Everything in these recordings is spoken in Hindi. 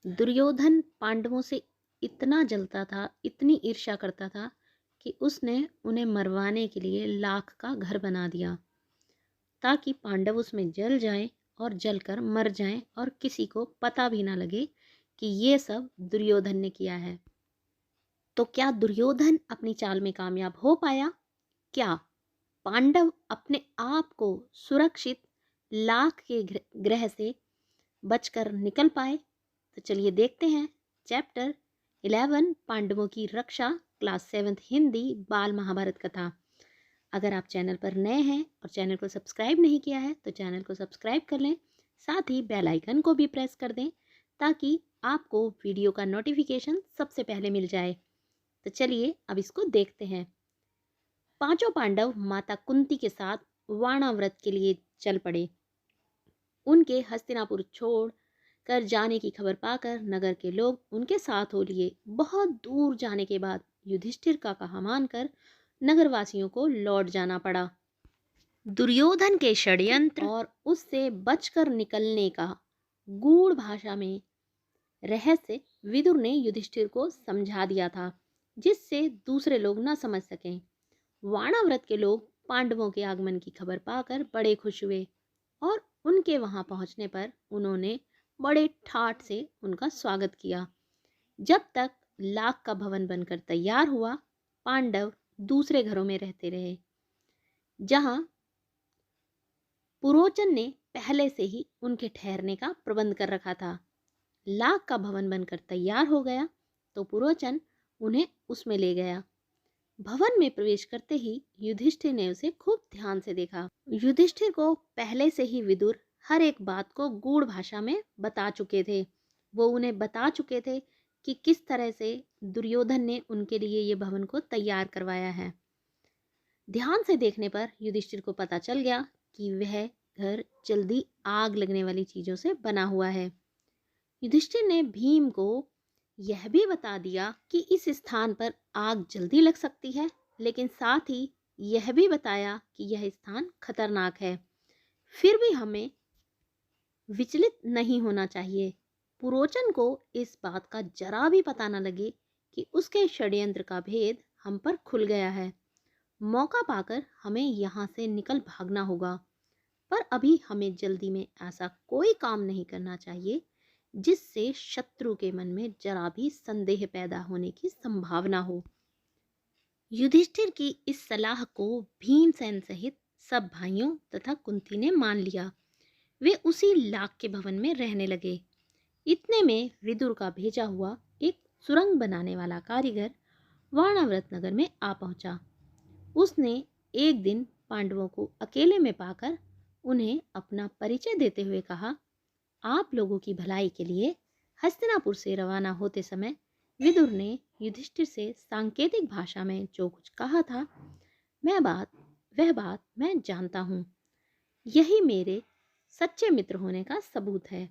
दुर्योधन पांडवों से इतना जलता था, इतनी ईर्ष्या करता था कि उसने उन्हें मरवाने के लिए लाख का घर बना दिया ताकि पांडव उसमें जल जाएं और जलकर मर जाएं और किसी को पता भी ना लगे कि ये सब दुर्योधन ने किया है। तो क्या दुर्योधन अपनी चाल में कामयाब हो पाया? क्या पांडव अपने आप को सुरक्षित लाख के ग्रह से बचकर निकल पाए? तो चलिए देखते हैं चैप्टर 11 पांडवों की रक्षा, क्लास 7th हिंदी बाल महाभारत कथा। अगर आप चैनल पर नए हैं और चैनल को सब्सक्राइब नहीं किया है तो चैनल को सब्सक्राइब कर लें, साथ ही बेल आइकन को भी प्रेस कर दें ताकि आपको वीडियो का नोटिफिकेशन सबसे पहले मिल जाए। तो चलिए अब इसको देखते हैं। पांचों पांडव माता कुंती के साथ वाणाव्रत के लिए चल पड़े। उनके हस्तिनापुर छोड़ कर जाने की खबर पाकर नगर के लोग उनके साथ हो लिए। बहुत दूर जाने के बाद युधिष्ठिर का कहा मानकर नगरवासियों को लौट जाना पड़ा। दुर्योधन के षड्यंत्र और उससे बचकर निकलने का गूढ़ भाषा में रहस्य विदुर ने युधिष्ठिर को समझा दिया था, जिससे दूसरे लोग न समझ सकें। वाणाव्रत के लोग पांडवों के आगमन की खबर पाकर बड़े खुश हुए और उनके वहां पहुंचने पर उन्होंने बड़े ठाठ से उनका स्वागत किया। जब तक लाख का भवन बनकर तैयार हुआ, पांडव दूसरे घरों में रहते रहे, जहां पुरोचन ने पहले से ही उनके ठहरने का प्रबंध कर रखा था। लाख का भवन बनकर तैयार हो गया तो पुरोचन उन्हें उसमें ले गया। भवन में प्रवेश करते ही युधिष्ठिर ने उसे खूब ध्यान से देखा। युधिष्ठिर को पहले से ही विदुर हर एक बात को गूढ़ भाषा में बता चुके थे। वो उन्हें बता चुके थे कि किस तरह से दुर्योधन ने उनके लिए ये भवन को तैयार करवाया है। ध्यान से देखने पर युधिष्ठिर को पता चल गया कि वह घर जल्दी आग लगने वाली चीजों से बना हुआ है। युधिष्ठिर ने भीम को यह भी बता दिया कि इस स्थान पर आग जल्दी लग सकती है, लेकिन साथ ही यह भी बताया कि यह स्थान खतरनाक है। फिर भी हमें विचलित नहीं होना चाहिए। पुरोचन को इस बात का जरा भी पता न लगे कि उसके षड्यंत्र का भेद हम पर खुल गया है। मौका पाकर हमें यहाँ से निकल भागना होगा, पर अभी हमें जल्दी में ऐसा कोई काम नहीं करना चाहिए जिससे शत्रु के मन में जरा भी संदेह पैदा होने की संभावना हो। युधिष्ठिर की इस सलाह को भीमसेन सहित सब भाइयों तथा कुंती ने मान लिया। वे उसी लाख के भवन में रहने लगे। इतने में विदुर का भेजा हुआ एक सुरंग बनाने वाला कारीगर वाणाव्रत नगर में आ पहुंचा। उसने एक दिन पांडवों को अकेले में पाकर उन्हें अपना परिचय देते हुए कहा, आप लोगों की भलाई के लिए हस्तिनापुर से रवाना होते समय विदुर ने युधिष्ठिर से सांकेतिक भाषा में जो कुछ कहा था, वह बात मैं जानता हूँ। यही मेरे सच्चे मित्र होने का सबूत है।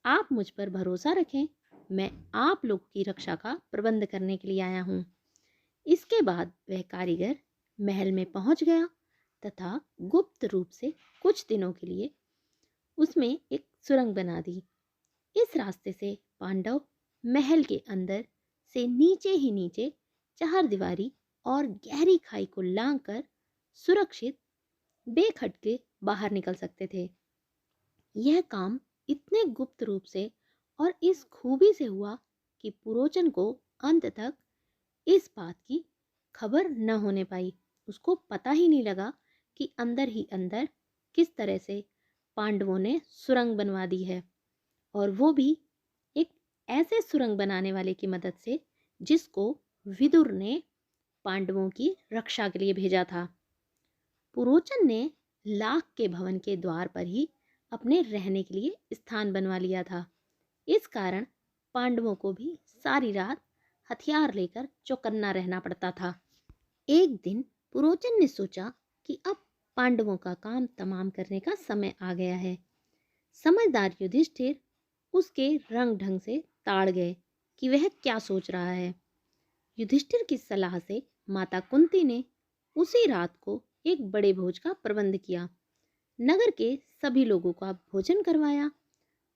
आप मुझ पर भरोसा रखें, मैं आप लोगों की रक्षा का प्रबंध करने के लिए आया हूँ। इसके बाद वह कारीगर महल में पहुंच गया तथा गुप्त रूप से कुछ दिनों के लिए उसमें एक सुरंग बना दी। इस रास्ते से पांडव महल के अंदर से नीचे ही नीचे चारदीवारी और गहरी खाई को लांघकर सुरक्षित बेखटके बाहर निकल सकते थे। यह काम इतने गुप्त रूप से और इस खूबी से हुआ कि पुरोचन को अंत तक इस बात की खबर न होने पाई। उसको पता ही नहीं लगा कि अंदर ही अंदर किस तरह से पांडवों ने सुरंग बनवा दी है, और वो भी एक ऐसे सुरंग बनाने वाले की मदद से जिसको विदुर ने पांडवों की रक्षा के लिए भेजा था। पुरोचन ने लाख के भवन के द्वार पर ही अपने रहने के लिए स्थान बनवा लिया था। इस कारण पांडवों को भी सारी रात हथियार लेकर चौकन्ना रहना पड़ता था। एक दिन पुरोचन ने सोचा कि अब पांडवों का काम तमाम करने का समय आ गया है। समझदार युधिष्ठिर उसके रंग ढंग से ताड़ गए कि वह क्या सोच रहा है। युधिष्ठिर की सलाह से माता कुंती ने उसी रात को एक बड़े भोज का प्रबंध किया। नगर के सभी लोगों का भोजन करवाया।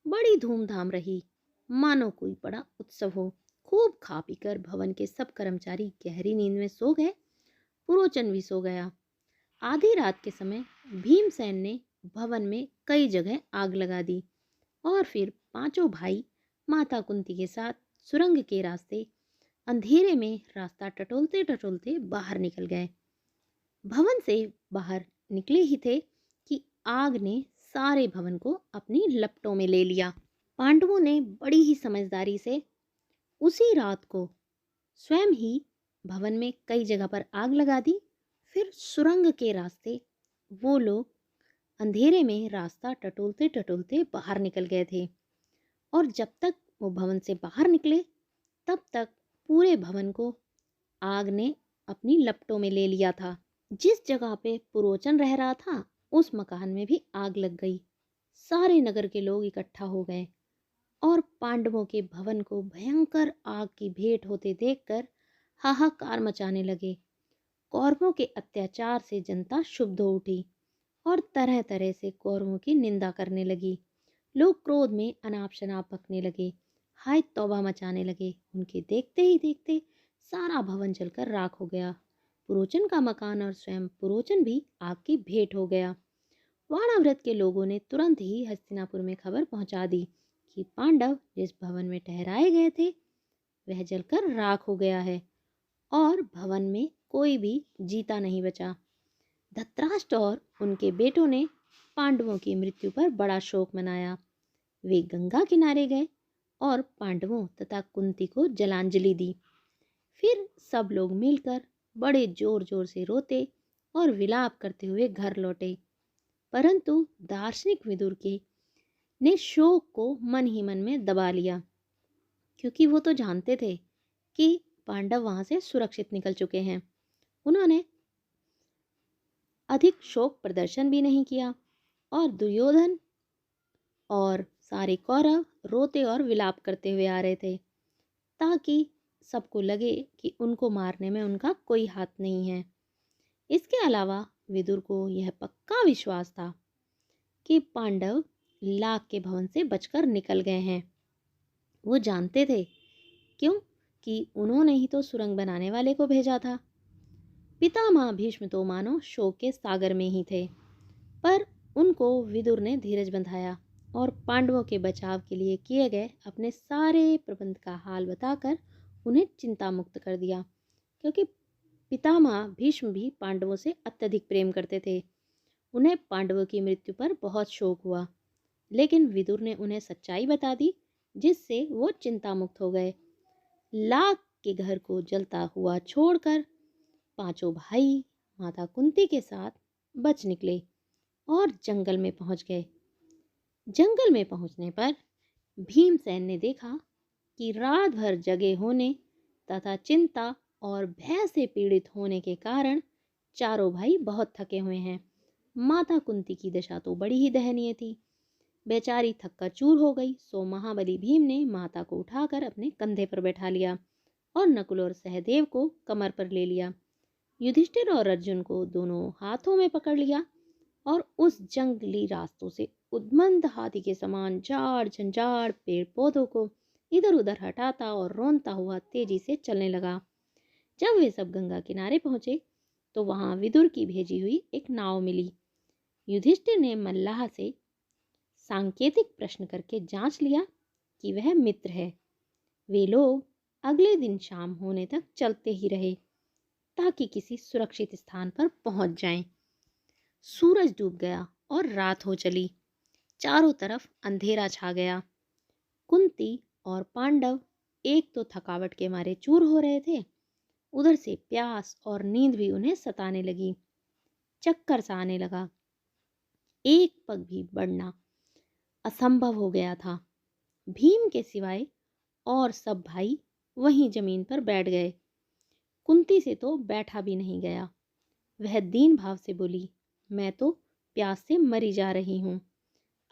बड़ी धूमधाम रही। मानो कोई बड़ा उत्सव हो। खूब खा पी कर भवन के सब कर्मचारी गहरी नींद में सो गए। पुरोचन भी सो गया। आधी रात के समय भीमसेन ने भवन में कई जगह आग लगा दी और फिर पांचों भाई माता कुंती के साथ सुरंग के रास्ते अंधेरे में रास्ता टटोलते टटोलते बाहर निकल गए। भवन से बाहर निकले ही थे कि आग ने सारे भवन को अपनी लपटों में ले लिया। पांडवों ने बड़ी ही समझदारी से उसी रात को स्वयं ही भवन में कई जगह पर आग लगा दी। फिर सुरंग के रास्ते वो लोग अंधेरे में रास्ता टटोलते टटोलते बाहर निकल गए थे और जब तक वो भवन से बाहर निकले तब तक पूरे भवन को आग ने अपनी लपटों में ले लिया था। जिस जगह पे पुरोचन रह रहा था उस मकान में भी आग लग गई। सारे नगर के लोग इकट्ठा हो गए और पांडवों के भवन को भयंकर आग की भेंट होते देखकर हाहाकार मचाने लगे। कौरवों के अत्याचार से जनता क्षुब्ध हो उठी और तरह तरह से कौरवों की निंदा करने लगी। लोग क्रोध में अनाप शनाप बकने लगे, हाय तौबा मचाने लगे। उनके देखते ही देखते सारा भवन जलकर राख हो गया। पुरोचन का मकान और स्वयं पुरोचन भी आग की भेंट हो गया। वाणाव्रत के लोगों ने तुरंत ही हस्तिनापुर में खबर पहुंचा दी कि पांडव जिस भवन में ठहराए गए थे वह जलकर राख हो गया है और भवन में कोई भी जीता नहीं बचा। धृतराष्ट्र और उनके बेटों ने पांडवों की मृत्यु पर बड़ा शोक मनाया। वे गंगा किनारे गए और पांडवों तथा कुंती को जलांजलि दी। फिर सब लोग मिलकर बड़े जोर जोर से रोते और विलाप करते हुए घर लौटे। परंतु दार्शनिक विदुर के ने शोक को मन ही मन में दबा लिया, क्योंकि वो तो जानते थे कि पांडव वहां से सुरक्षित निकल चुके हैं। उन्होंने अधिक शोक प्रदर्शन भी नहीं किया और दुर्योधन और सारे कौरव रोते और विलाप करते हुए आ रहे थे ताकि सबको लगे कि उनको मारने में उनका कोई हाथ नहीं है। इसके अलावा विदुर को यह पक्का विश्वास था कि पांडव लाख के भवन से बचकर निकल गए हैं। वो जानते थे, क्यों कि उन्होंने ही तो सुरंग बनाने वाले को भेजा था। पितामह भीष्म तो मानो शोक के सागर में ही थे, पर उनको विदुर ने धीरज बंधाया और पांडवों के बचाव के लिए किए गए अपने सारे प्रबंध का हाल बताकर उन्हें चिंता मुक्त कर दिया। क्योंकि पितामह भीष्म भी पांडवों से अत्यधिक प्रेम करते थे। उन्हें पांडवों की मृत्यु पर बहुत शोक हुआ, लेकिन विदुर ने उन्हें सच्चाई बता दी, जिससे वो चिंता मुक्त हो गए। लाख के घर को जलता हुआ छोड़कर पांचों भाई माता कुंती के साथ बच निकले और जंगल में पहुंच गए। जंगल में पहुंचने पर भीमसेन ने देखा कि रात भर जगे होने तथा चिंता और भय से पीड़ित होने के कारण चारों भाई बहुत थके हुए हैं। माता कुंती की दशा तो बड़ी ही दयनीय थी। बेचारी थक्कर चूर हो गई। सो महाबली भीम ने माता को उठाकर अपने कंधे पर बैठा लिया और नकुल और सहदेव को कमर पर ले लिया। युधिष्ठिर और अर्जुन को दोनों हाथों में पकड़ लिया और उस जंगली रास्तों से उद्मंद हाथी के समान झाड़ झंझाड़ पेड़ पौधों को इधर उधर हटाता और रोनता हुआ तेजी से चलने लगा। जब वे सब गंगा किनारे पहुंचे तो वहां विदुर की भेजी हुई एक नाव मिली। युधिष्ठिर ने मल्लाह से सांकेतिक प्रश्न करके जांच लिया कि वह मित्र है। वे लोग अगले दिन शाम होने तक चलते ही रहे ताकि किसी सुरक्षित स्थान पर पहुंच जाएं। सूरज डूब गया और रात हो चली। चारों तरफ अंधेरा छा गया। कुंती और पांडव एक तो थकावट के मारे चूर हो रहे थे, उधर से प्यास और नींद भी उन्हें सताने लगी। चक्कर सा आने लगा। एक पग भी बढ़ना असंभव हो गया था। भीम के सिवाय और सब भाई वहीं जमीन पर बैठ गए। कुंती से तो बैठा भी नहीं गया। वह दीन भाव से बोली, मैं तो प्यास से मरी जा रही हूँ,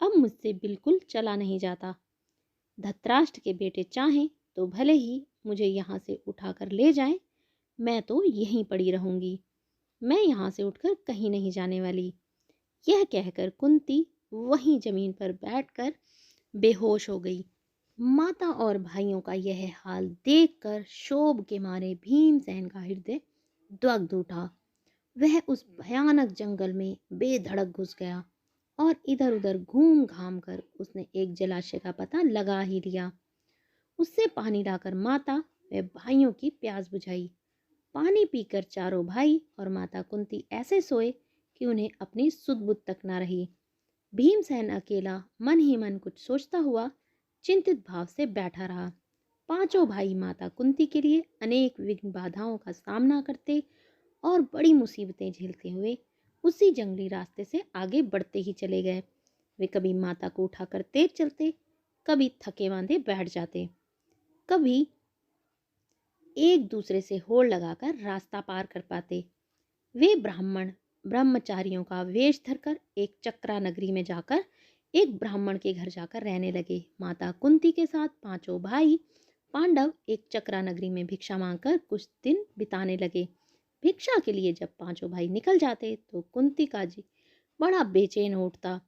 अब मुझसे बिल्कुल चला नहीं जाता। धृतराष्ट्र के बेटे चाहें तो भले ही मुझे यहाँ से उठाकर ले जाएं, मैं तो यहीं पड़ी रहूंगी। मैं यहाँ से उठकर कहीं नहीं जाने वाली। यह कहकर कुंती वहीं जमीन पर बैठकर बेहोश हो गई। माता और भाइयों का यह हाल देखकर क्षोभ के मारे भीमसेन का हृदय दग्ध उठा। वह उस भयानक जंगल में बेधड़क घुस गया और इधर उधर घूम घाम कर उसने एक जलाशय का पता लगा ही लिया। उससे पानी लाकर माता व भाइयों की प्यास बुझाई। पानी पीकर चारों भाई और माता कुंती ऐसे सोए कि उन्हें अपनी सुध बुध तक न रही। भीमसेन अकेला मन ही मन कुछ सोचता हुआ चिंतित भाव से बैठा रहा। पांचों भाई माता कुंती के लिए अनेक विघ्न बाधाओं का सामना करते और बड़ी मुसीबतें झेलते हुए उसी जंगली रास्ते से आगे बढ़ते ही चले गए। वे कभी माता को उठाकर तेज चलते, कभी थके मांदे बैठ जाते, कभी एक दूसरे से होड़ लगाकर रास्ता पार कर पाते। वे ब्राह्मण ब्रह्मचारियों का वेश धरकर एक चक्रा नगरी में जाकर एक ब्राह्मण के घर जाकर रहने लगे। माता कुंती के साथ पांचों भाई पांडव एक चक्रा नगरी में भिक्षा मांगकर कुछ दिन बिताने लगे। भिक्षा के लिए जब पांचों भाई निकल जाते तो कुंती का जी बड़ा बेचैन हो उठता।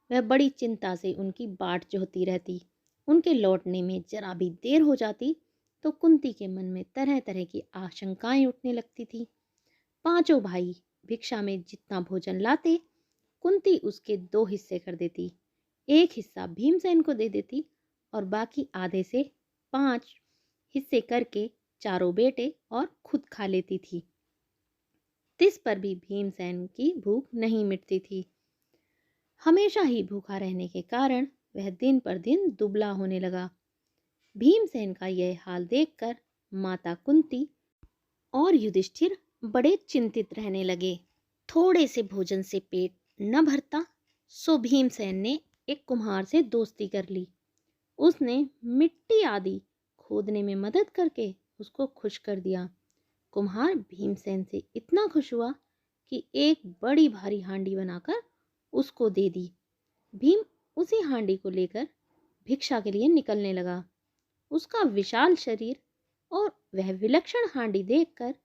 वह बड़ी चिंता से उनकी बाट जोहती रहती। उनके लौटने में जरा भी देर हो जाती तो कुंती के मन में तरह तरह की आशंकाएं उठने लगती थी। पांचों भाई भिक्षा में जितना भोजन लाते कुंती उसके दो हिस्से कर देती। एक हिस्सा भीमसेन को दे देती और बाकी आधे से 5 हिस्से करके चारों बेटे और खुद खा लेती थी। तिस पर भी भीमसेन की भूख नहीं मिटती थी। हमेशा ही भूखा रहने के कारण वह दिन पर दिन दुबला होने लगा। भीमसेन का यह हाल देखकर माता कुंती और युधिष्ठिर बड़े चिंतित रहने लगे। थोड़े से भोजन से पेट न भरता सो भीमसेन ने एक कुम्हार से दोस्ती कर ली। उसने मिट्टी आदि खोदने में मदद करके उसको खुश कर दिया। कुम्हार भीमसेन से इतना खुश हुआ कि एक बड़ी भारी हांडी बनाकर उसको दे दी। भीम उसी हांडी को लेकर भिक्षा के लिए निकलने लगा। उसका विशाल शरीर और वह विलक्षण हांडी देखकर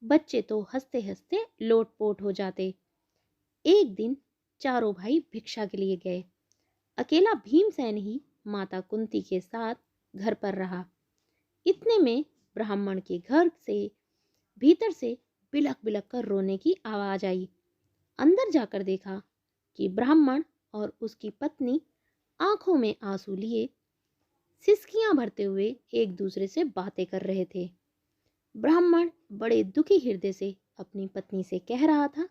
बच्चे तो हंसते हंसते लोटपोट हो जाते। एक दिन चारों भाई भिक्षा के लिए गए। अकेला भीमसेन ही माता कुंती के साथ घर पर रहा। इतने में ब्राह्मण के घर से भीतर से बिलक बिलक कर रोने की आवाज आई। अंदर जाकर देखा कि ब्राह्मण और उसकी पत्नी आंखों में आंसू लिए सिसकियां भरते हुए एक दूसरे से बातें कर रहे थे। ब्राह्मण बड़े दुखी हृदय से अपनी पत्नी से कह रहा था,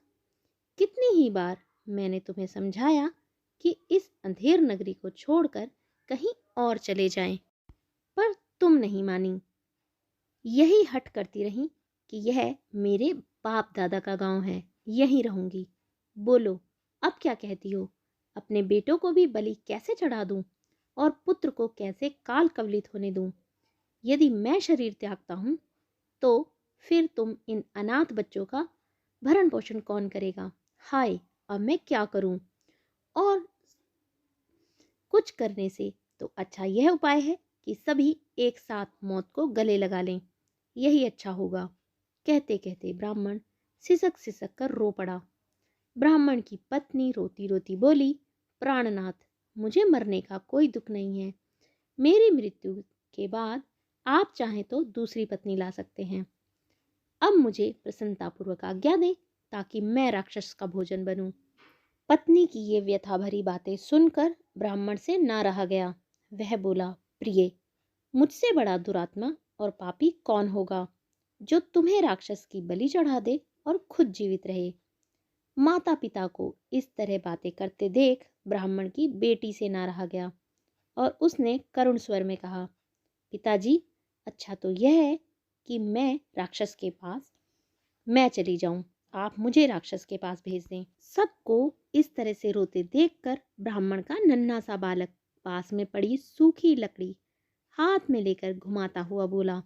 कितनी ही बार मैंने तुम्हें समझाया कि इस अंधेर नगरी को छोड़कर कहीं और चले जाएं, पर तुम नहीं मानी। यही हट करती रही कि यह मेरे बाप दादा का गांव है, यहीं रहूंगी। बोलो अब क्या कहती हो? अपने बेटों को भी बलि कैसे चढ़ा दूं और पुत्र को कैसे काल कवलित होने दूं? यदि मैं शरीर त्यागता हूं तो फिर तुम इन अनाथ बच्चों का भरण पोषण कौन करेगा? हाय, अब मैं क्या करूं? और कुछ करने से तो अच्छा यह उपाय है कि सभी एक साथ मौत को गले लगा लें, यही अच्छा होगा। कहते कहते ब्राह्मण सिसक सिसक कर रो पड़ा। ब्राह्मण की पत्नी रोती रोती बोली, प्राणनाथ, मुझे मरने का कोई दुख नहीं है। मेरी मृत्यु के बाद आप चाहें तो दूसरी पत्नी ला सकते हैं। अब मुझे प्रसन्नतापूर्वक आज्ञा दें ताकि मैं राक्षस का भोजन बनूं। पत्नी की ये व्यथा भरी बातें सुनकर ब्राह्मण से ना रहा गया। वह बोला, प्रिय, मुझसे बड़ा दुरात्मा और पापी कौन होगा जो तुम्हें राक्षस की बलि चढ़ा दे और खुद जीवित रहे। माता पिता को इस तरह बातें करते देख ब्राह्मण की बेटी से ना रहा गया और उसने करुण स्वर में कहा, पिताजी, अच्छा तो यह है कि मैं चली जाऊं, आप मुझे राक्षस के पास भेज दें। सबको इस तरह से रोते देखकर ब्राह्मण का नन्हा सा बालक पास में पड़ी सूखी लकड़ी हाथ में लेकर घुमाता हुआ बोला,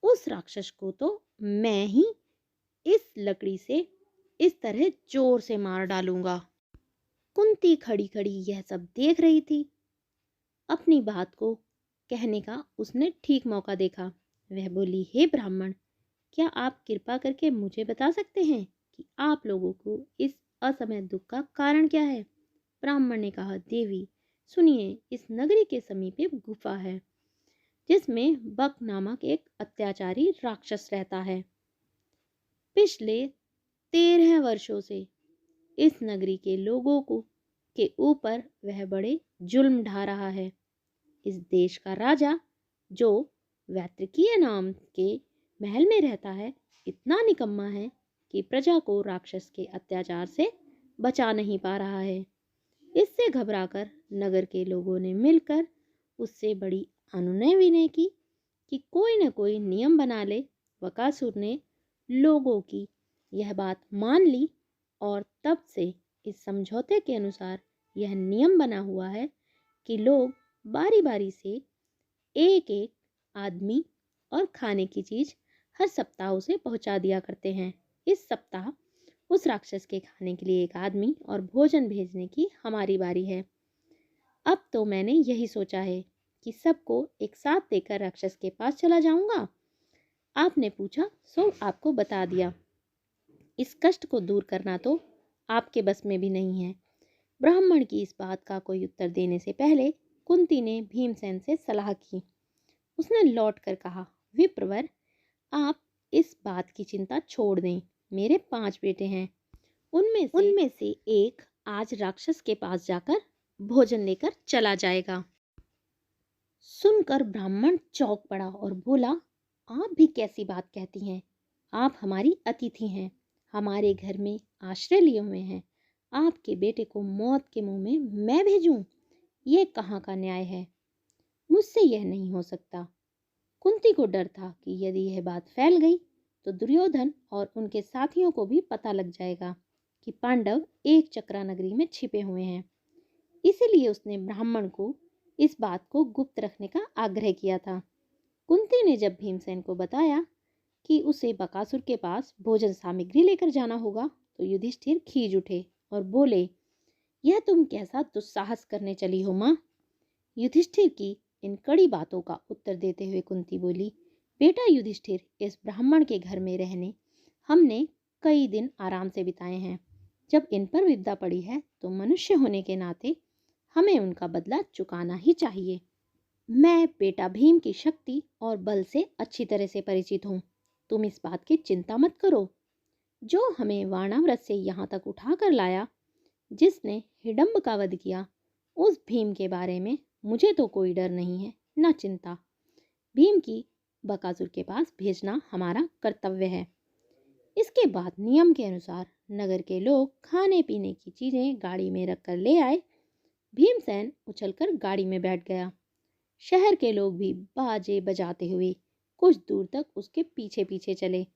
उस राक्षस को तो मैं ही इस लकड़ी से इस तरह जोर से मार डालूंगा। कुंती खड़ी खड़ी यह सब देख रही थी। अपनी बात को कहने का उसने ठीक मौका देखा। वह बोली, हे ब्राह्मण, क्या आप कृपा करके मुझे बता सकते हैं कि आप लोगों को इस असमय दुख का कारण क्या है? ब्राह्मण ने कहा, देवी, सुनिए, इस नगरी के समीप एक गुफा है जिसमें बक नामक एक अत्याचारी राक्षस रहता है। पिछले 13 वर्षों से इस नगरी के लोगों को के ऊपर वह बड़े जुल्म ढा रहा है। इस देश का राजा, जो वैत्रिकीय नाम के महल में रहता है, इतना निकम्मा है कि प्रजा को राक्षस के अत्याचार से बचा नहीं पा रहा है। इससे घबराकर नगर के लोगों ने मिलकर उससे बड़ी अनुनय विनय की कि कोई न कोई नियम बना ले। बकासुर ने लोगों की यह बात मान ली और तब से इस समझौते के अनुसार यह नियम बना हुआ है कि लोग बारी बारी से एक एक आदमी और खाने की चीज हर सप्ताह उसे पहुंचा दिया करते हैं। इस सप्ताह उस राक्षस के खाने के लिए एक आदमी और भोजन भेजने की हमारी बारी है। अब तो मैंने यही सोचा है कि सबको एक साथ देकर राक्षस के पास चला जाऊंगा। आपने पूछा सो आपको बता दिया। इस कष्ट को दूर करना तो आपके बस में भी नहीं है। ब्राह्मण की इस बात का कोई उत्तर देने से पहले कुंती ने भीमसेन से सलाह की। उसने लौट कर कहा, विप्रवर, आप इस बात की चिंता छोड़ दें। मेरे 5 बेटे हैं। उनमें से एक आज राक्षस के पास जाकर भोजन लेकर चला जाएगा। सुनकर ब्राह्मण चौंक पड़ा और बोला, आप भी कैसी बात कहती हैं? आप हमारी अतिथि हैं, हमारे घर में आश्रय लिए हुए हैं। आपके बेटे को मौत के मुंह में मैं भेजूं? ये कहाँ का न्याय है? मुझसे यह नहीं हो सकता। कुंती को डर था कि यदि यह बात फैल गई तो दुर्योधन और उनके साथियों को भी पता लग जाएगा कि पांडव एक चक्रा नगरी में छिपे हुए हैं। इसीलिए उसने ब्राह्मण को इस बात को गुप्त रखने का आग्रह किया था। कुंती ने जब भीमसेन को बताया कि उसे बकासुर के पास भोजन सामग्री लेकर जाना होगा तो युधिष्ठिर खींच उठे और बोले, यह तुम कैसा दुस्साहस करने चली हो माँ? युधिष्ठिर की इन कड़ी बातों का उत्तर देते हुए कुंती बोली, बेटा युधिष्ठिर, इस ब्राह्मण के घर में रहने हमने कई दिन आराम से बिताए हैं। जब इन पर विपदा पड़ी है तो मनुष्य होने के नाते हमें उनका बदला चुकाना ही चाहिए। मैं बेटा भीम की शक्ति और बल से अच्छी तरह से परिचित हूँ। तुम इस बात की चिंता मत करो। जो हमें वाणाव्रत से यहाँ तक उठा कर लाया, जिसने हिडम्ब का वध किया, उस भीम के बारे में मुझे तो कोई डर नहीं है, न चिंता। भीम की बकासुर के पास भेजना हमारा कर्तव्य है। इसके बाद नियम के अनुसार नगर के लोग खाने पीने की चीजें गाड़ी में रख कर ले आए। भीमसेन उछलकर गाड़ी में बैठ गया। शहर के लोग भी बाजे बजाते हुए कुछ दूर तक उसके पीछे पीछे चले।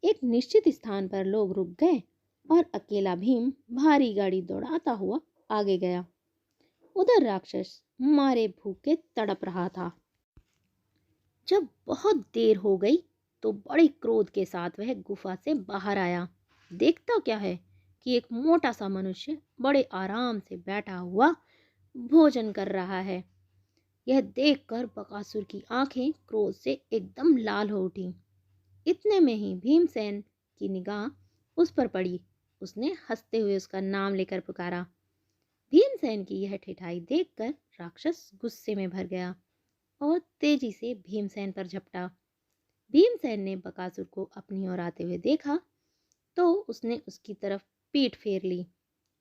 एक निश्चित स्थान पर लोग रुक गए और अकेला भीम भारी गाड़ी दौड़ाता हुआ आगे गया। उधर राक्षस मारे भूखे तड़प रहा था। जब बहुत देर हो गई तो बड़े क्रोध के साथ वह गुफा से बाहर आया। देखता क्या है कि एक मोटा सा मनुष्य बड़े आराम से बैठा हुआ भोजन कर रहा है। यह देखकर बकासुर की आंखें क्रोध से एकदम लाल हो उठी। इतने में ही भीमसेन की निगाह उस पर पड़ी। उसने हंसते हुए उसका नाम लेकर पुकारा। भीमसेन की यह ठिठाई देखकर राक्षस गुस्से में भर गया और तेजी से भीमसेन पर झपटा। भीमसेन ने बकासुर को अपनी ओर आते हुए देखा तो उसने उसकी तरफ पीठ फेर ली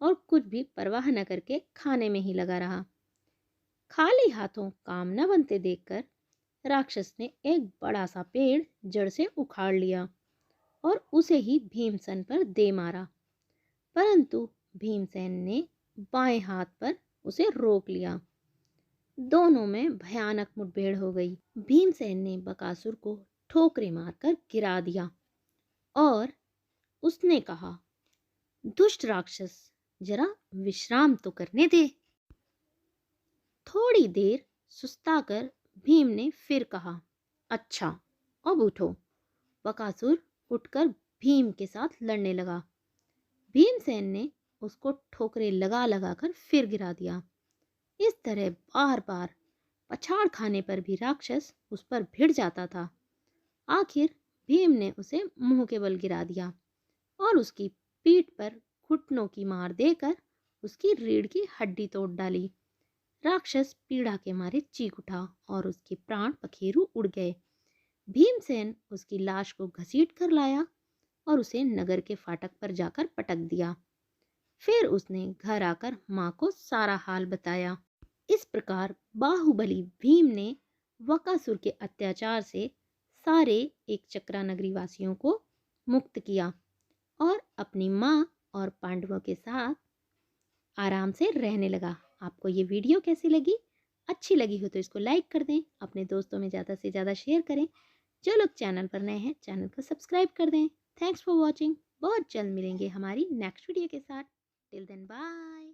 और कुछ भी परवाह न करके खाने में ही लगा रहा। खाली हाथों काम न बनते देखकर राक्षस ने एक बड़ा सा पेड़ जड़ से उखाड़ लिया और उसे ही भीमसेन पर दे मारा, परंतु भीमसेन ने बाएं हाथ पर उसे रोक लिया। दोनों में भयानक मुठभेड़ हो गई। भीमसेन ने बकासुर को ठोकरे मारकर गिरा दिया और उसने कहा, दुष्ट राक्षस, जरा विश्राम तो करने दे। थोड़ी देर सुस्ताकर भीम ने फिर कहा, अच्छा अब उठो। बकासुर उठकर भीम के साथ लड़ने लगा। भीमसेन ने उसको ठोकरे लगा लगाकर फिर गिरा दिया। इस तरह बार बार पछाड़ खाने पर भी राक्षस उस पर भिड़ जाता था। आखिर भीम ने उसे मुंह के बल गिरा दिया और उसकी पीठ पर घुटनों की मार देकर उसकी रीढ़ की हड्डी तोड़ डाली। राक्षस पीड़ा के मारे चीख उठा और उसके प्राण पखेरु उड़ गए। भीमसेन उसकी लाश को घसीट कर लाया और उसे नगर के फाटक पर जाकर पटक दिया। फिर उसने घर आकर माँ को सारा हाल बताया। इस प्रकार बाहुबली भीम ने वकासुर के अत्याचार से सारे एक चक्रा नगरी वासियों को मुक्त किया और अपनी माँ और पांडवों के साथ आराम से रहने लगा। आपको ये वीडियो कैसी लगी? अच्छी लगी हो तो इसको लाइक कर दें, अपने दोस्तों में ज़्यादा से ज़्यादा शेयर करें। जो लोग चैनल पर नए हैं चैनल को सब्सक्राइब कर दें। Thanks for watching. बहुत जल्द मिलेंगे हमारी नेक्स्ट वीडियो के साथ। Till then bye.